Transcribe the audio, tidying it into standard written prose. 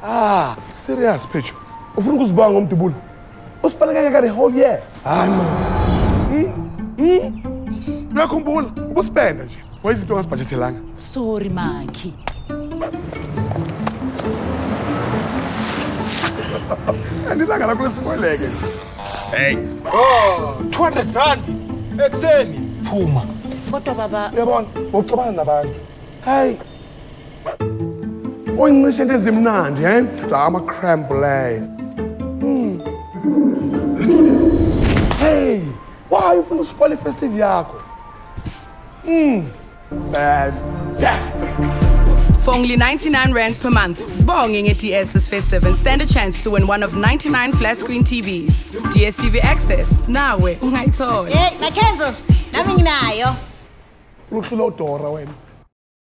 Ah, serious Pecho. Ufuna ukuzibanga umdubulo. Usipaleka ka the whole year. Hayi man. Uyakhumbula ubuspenda nje. Wayizinto ongasibhajethelanga. Sorry Makhi. Andilanga lakho lesiboleke. Hey. Oh, 200 rand. Ekseni. Phuma. Kodwa baba. Uyabona, uxabana nabantu. Hey. Oyincishe into ezimnandi, ama cramp lay. Hey, why ufuna uspoil festive yakho? Fantastic. For only 99 rand per month, Zibonge Nge DStv Festive and stand a chance to win one of 99 flat screen TVs. DStv Access, nawe, ungayithola. Hey, Makenzo, nami nginayo. Uhlula udora wena.